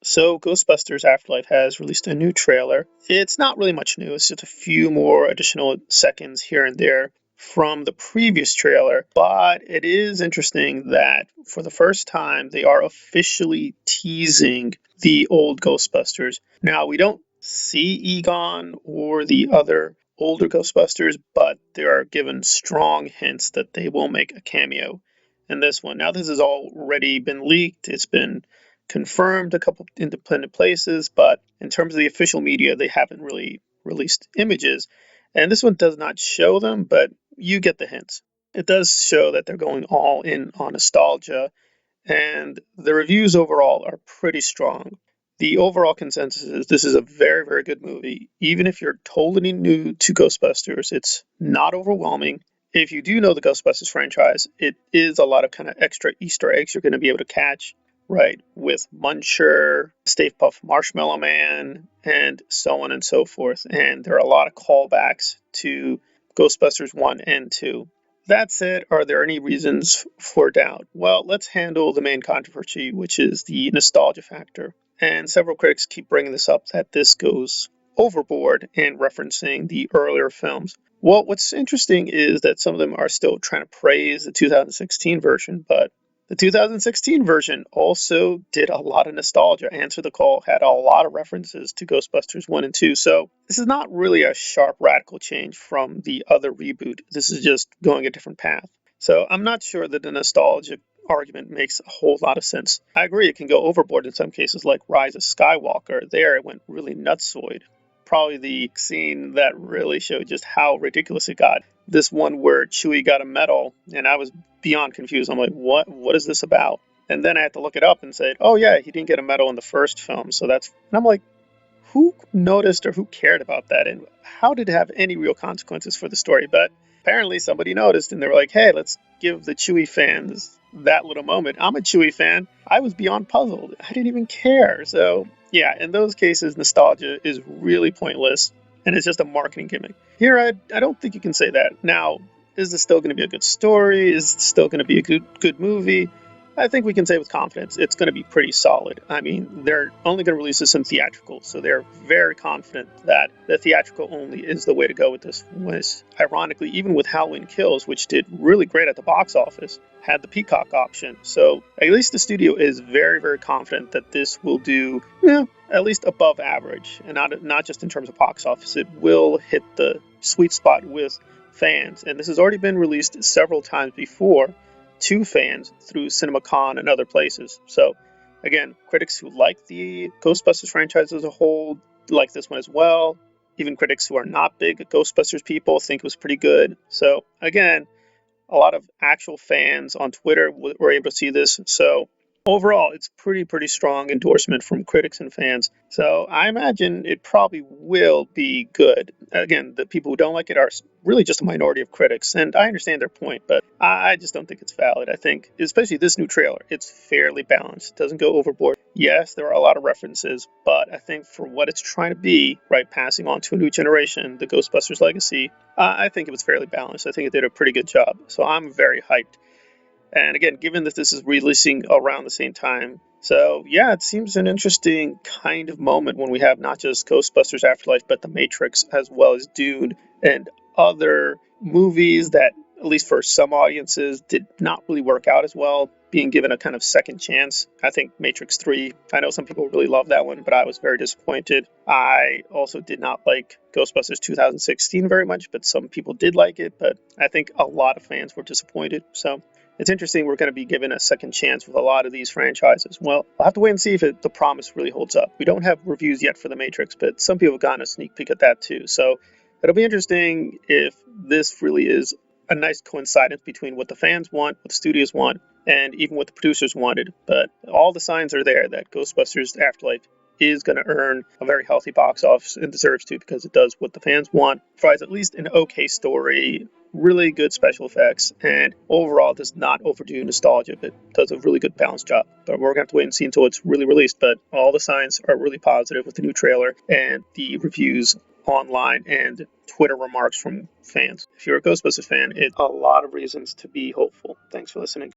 So, Ghostbusters Afterlife has released a new trailer. It's not really much new, it's just a few more additional seconds here and there from the previous trailer. But it is interesting that for the first time, they are officially teasing the old Ghostbusters. Now, we don't see Egon or the other older Ghostbusters, but they are given strong hints that they will make a cameo in this one. Now, this has already been leaked, it's been confirmed a couple independent places, but in terms of the official media, they haven't really released images. And this one does not show them, but you get the hints. It does show that they're going all in on nostalgia, and the reviews overall are pretty strong. The overall consensus is this is a very, very good movie. Even if you're totally new to Ghostbusters, it's not overwhelming. If you do know the Ghostbusters franchise, it is a lot of kind of extra Easter eggs you're going to be able to catch, right? With Muncher, Stay Puft Marshmallow Man, and so on and so forth. And there are a lot of callbacks to Ghostbusters 1 and 2. That said, are there any reasons for doubt? Well, let's handle the main controversy, which is the nostalgia factor. And several critics keep bringing this up that this goes overboard in referencing the earlier films. Well, what's interesting is that some of them are still trying to praise the 2016 version, but the 2016 version also did a lot of nostalgia. Answer the Call had a lot of references to Ghostbusters 1 and 2. So this is not really a sharp, radical change from the other reboot. This is just going a different path. So I'm not sure that the nostalgia argument makes a whole lot of sense. I agree it can go overboard in some cases, like Rise of Skywalker. There it went really nutsoid. Probably the scene that really showed just how ridiculous it got. This one where Chewie got a medal, and I was beyond confused. I'm like, what is this about? And then I had to look it up and say, oh yeah, he didn't get a medal in the first film, so that's. And I'm like, who noticed or who cared about that, and how did it have any real consequences for the story? But apparently somebody noticed, and they were like, hey, let's give the Chewie fans that little moment. I'm a Chewie fan. I was beyond puzzled. I didn't even care. So yeah, in those cases, nostalgia is really pointless, and it's just a marketing gimmick. Here, I don't think you can say that. Now, is this still going to be a good story? Is it still going to be a good movie? I think we can say with confidence it's going to be pretty solid. I mean, they're only going to release this in theatrical, so they're very confident that the theatrical only is the way to go with this. Which, ironically, even with Halloween Kills, which did really great at the box office, had the Peacock option. So at least the studio is very, very confident that this will do, at least above average, and not just in terms of box office. It will hit the sweet spot with fans, and this has already been released several times before to fans through CinemaCon and other places. So again, critics who like the Ghostbusters franchise as a whole like this one as well. Even critics who are not big Ghostbusters people think it was pretty good. So again, a lot of actual fans on Twitter were able to see this. So overall, it's pretty strong endorsement from critics and fans. So I imagine it probably will be good. Again, the people who don't like it are really just a minority of critics, and I understand their point, but I just don't think it's valid. I think, especially this new trailer, it's fairly balanced. It doesn't go overboard. Yes, there are a lot of references, but I think for what it's trying to be, right, passing on to a new generation, the Ghostbusters legacy, I think it was fairly balanced. I think it did a pretty good job. So I'm very hyped. And again, given that this is releasing around the same time, so yeah, it seems an interesting kind of moment when we have not just Ghostbusters Afterlife, but The Matrix, as well as Dune and other movies that, at least for some audiences, did not really work out as well, being given a kind of second chance. I think Matrix 3, I know some people really love that one, but I was very disappointed. I also did not like Ghostbusters 2016 very much, but some people did like it, but I think a lot of fans were disappointed. So it's interesting we're going to be given a second chance with a lot of these franchises. Well, we'll have to wait and see if the promise really holds up. We don't have reviews yet for The Matrix, but some people have gotten a sneak peek at that too. So it'll be interesting if this really is a nice coincidence between what the fans want, what the studios want, and even what the producers wanted. But all the signs are there that Ghostbusters Afterlife is going to earn a very healthy box office and deserves to, because it does what the fans want, provides at least an okay story, really good special effects, and overall does not overdo nostalgia, but does a really good balanced job. But we're going to have to wait and see until it's really released. But all the signs are really positive with the new trailer and the reviews online and Twitter remarks from fans. If you're a Ghostbusters fan, it's a lot of reasons to be hopeful. Thanks for listening.